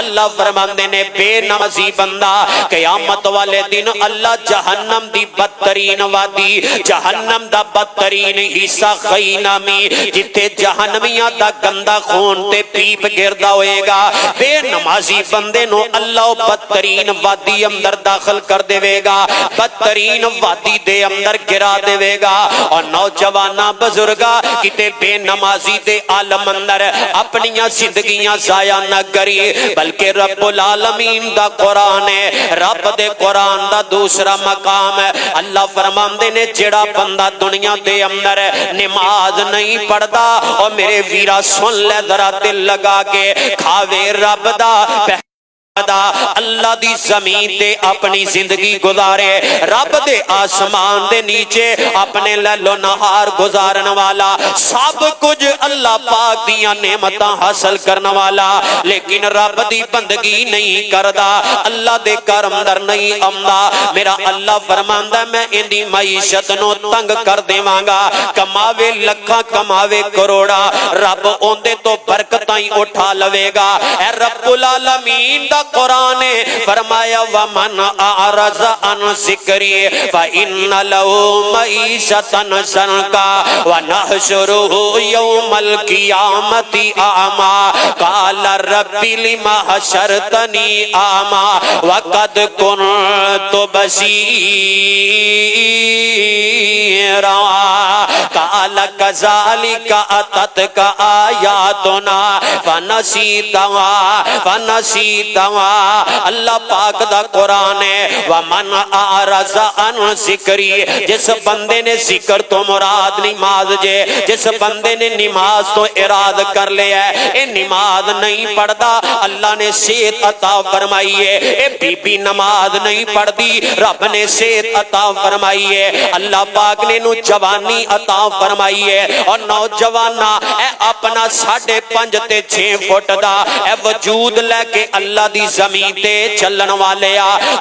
اللہ فرماندے نے بے نمازی بندہ قیامت والے دن اللہ جہنم دی بدترین وادی جہنم دا بدترین حصہ خینامی جتے جہنمیاں دا گندا خون تے پیپ گردا ہوئے گا بے نمازی بندے نو اللہ بدترین وادی اندر داخل کر دے گا بدترین وادی دے اندر گرا دے گا اور نوجوانہ بزرگا کتے بے نمازی دے عالم اندر اپنیاں زندگیاں ضائع نہ کری بلکہ رب العالمین دا قرآن ہے رب دے قرآن دا دوسرا مقام ہے اللہ فرماندے نے جڑا بندہ دنیا دے اندر نماز نہیں پڑھدا اور میرے ویرا سن لے ذرا دل لگا کے کھاوے رب دا اللہ دی زمین تے اپنی زندگی گزارے رب دے آسمان دے نیچے اپنے لیلو نہار گزارن والا سب کچھ اللہ پاک دیاں نعمتاں حاصل کرن والا لیکن رب دی بندگی نہیں کردا اللہ دے کرم در نہیں آمدا میرا اللہ فرماندا میں اندی معیشت نو تنگ کر دیواں گا کماوے لکھاں کماوے کروڑا رب اوندے تو برکتاں اٹھا لوے گا اے رب العالمین دا قرآن فرمایا وَمَنْ أَعْرَضَ عَنْ ذِكْرِي فَإِنَّ لَهُ مَعِيشَةً ضَنْكًا وَنَحْشُرُهُ يَوْمَ الْقِيَامَةِ أَعْمَى قَالَ رَبِّ لِمَ حَشَرْتَنِي أَعْمَى وَقَدْ كُنْتُ بَصِيرًا قَالَ كَذَلِكَ أَتَتْكَ آيَاتُنَا فَنَسِيتَهَا اللہ پاک دا قرآن ہے وَمَنْ أَعْرَضَ عَنْ ذِكْرِي جس بندے نے ذکر تو مراد نماز جے جس بندے نے نماز تو اراد کر لیا ہے اے نماز نہیں پڑھدا اللہ نے صحت عطا فرمائی ہے اے بی بی نماز نہیں پڑھدی رب نے صحت عطا فرمائی ہے اللہ پاک نے نو جوانی عطا فرمائی ہے اور نوجوانہ اے اپنا 5.5 تے 6 فٹ دا اے وجود لے کے اللہ دی زمین تے چلن والے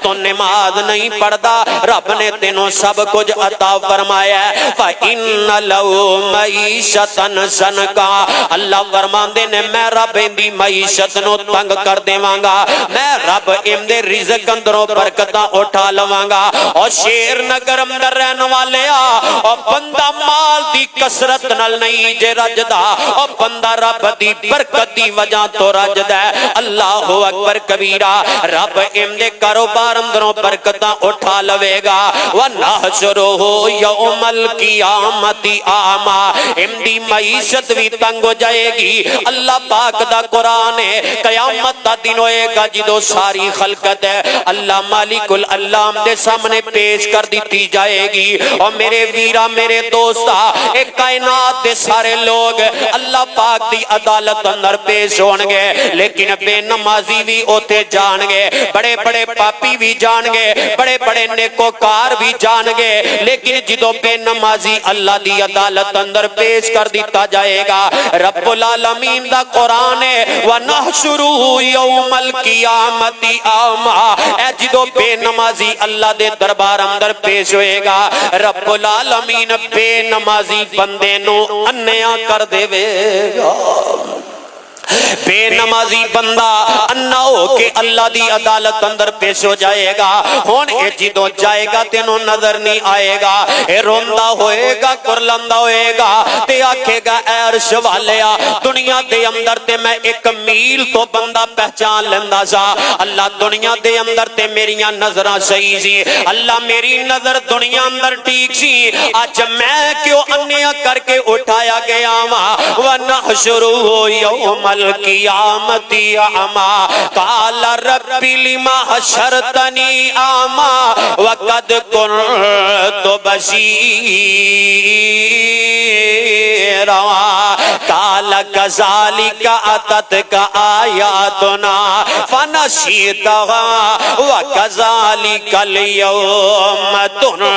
تو نماز نہیں پڑھدا رب نے تینوں سب کچھ عطا فرمایا ہے فَإِنَّ لَهُ مَعِيشَةً ضَنْكًا اللہ فرماندے نے میں رب اندی معیشت نو تنگ کر دیواں گا میں رب اندے رزق اندروں برکتاں اٹھا لواں گا اور شیر نگر اندر رہن والے اور بندہ مال دی کسرت نال نہیں جے رجدا اور بندہ رب دی برکت دی وجہ تو رجدا ہے اللہ اکبر کبیرہ رب امدے کاروبار اندروں برکتاں اٹھا لوے گا وَنَحْشُرُهُ يَوْمَ الْقِيَامَةِ أَعْمَى امدی معیشت بھی تنگ ہو جائے گی اللہ پاک دا قرآن ہے قیامت دا دن ہوئے گا جدو ساری خلقت ہے اللہ مالک العلام دے سامنے پیش کر دیتی جائے گی اور میرے ویرہ میرے دوستا ایک کائنات دے سارے لوگ اللہ پاک دی عدالت اندر پیش ہونگے لیکن بے نمازی بھی ہوتے جان گے بڑے بڑے پاپی بھی جان گے بڑے بڑے نیکوکار بھی جان گے لیکن جدو بے نمازی اللہ دی عدالت اندر پیش کر دیتا جائے گا رب العالمین دا قرآن ہے وَنَحْشُرُهُ يَوْمَ الْقِيَامَةِ أَعْمَى اے جدو بے نمازی اللہ دے دربار اندر پیش ہوئے گا رب العالمین بے نمازی بندے نو انیاں کر دے گا بے نمازی بندہ انہ ہو کے اللہ دی عدالت اندر پیش ہو جائے گا ہون اے جدو جائے گا تینوں نظر نہیں آئے گا اے روندہ ہوئے گا کرلندہ ہوئے گا تے آکھے گا اے عرش والیا دنیا دے اندر تے میں 1 میل تو بندہ پہچان لیندہ سا اللہ دنیا دے اندر تے میریاں نظرہ صحیح سی اللہ میری نظر دنیا اندر ٹھیک سی آج میں کیوں انیا کر کے اٹھایا گیا وَنَحْشُرُهُ يَوْمَ القیامت اعمی قال رب لما حشرتنی اعمی وقد کنت بصیرا قال کذالک اتتک آیاتنا فنسیتها وکذالک اليوم تنسا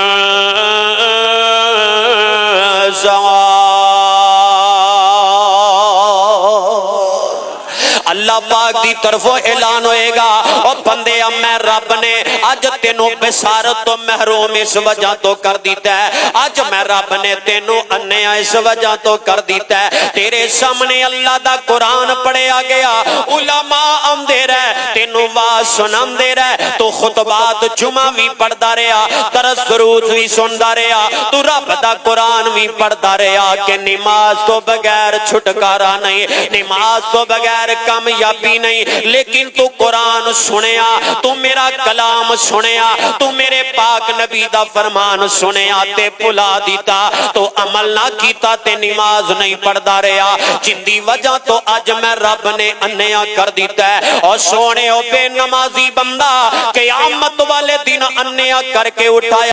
اللہ پاک دی طرفوں اعلان ہوئے گا اور بندے میں رب نے اج تینوں بشارت تو محروم اس وجہ تو کر دیتا ہے، اج میں رب نے تینوں انیا اس وجہ تو کر دیتا ہے، تیرے سامنے اللہ دا قرآن پڑھیا گیا، علماء آندے رہے تینوں واز سناندے رہے، تو خطبات جمعہ بھی پڑھدا رہیا، درس دروس بھی سندا رہیا، تو رب دا قرآن بھی پڑھدا رہیا کہ نماز تو بغیر چھٹکارا نہیں، نماز تو بغیر کامیابی نہیں، لیکن تو قرآن سنیا، تو میرا کلام سنیا، تو میرے پاک نبی دا فرمان سنیا تے بھلا دیتا، تو عمل نہ کیتا تے نماز نہیں پڑھدا رہیا، جن دی وجہ تو اج میں رب نے انیا کر دیتا ہے۔ اور سونے او بے نمازی بندہ قیامت والے دن انیا کر کے اٹھایا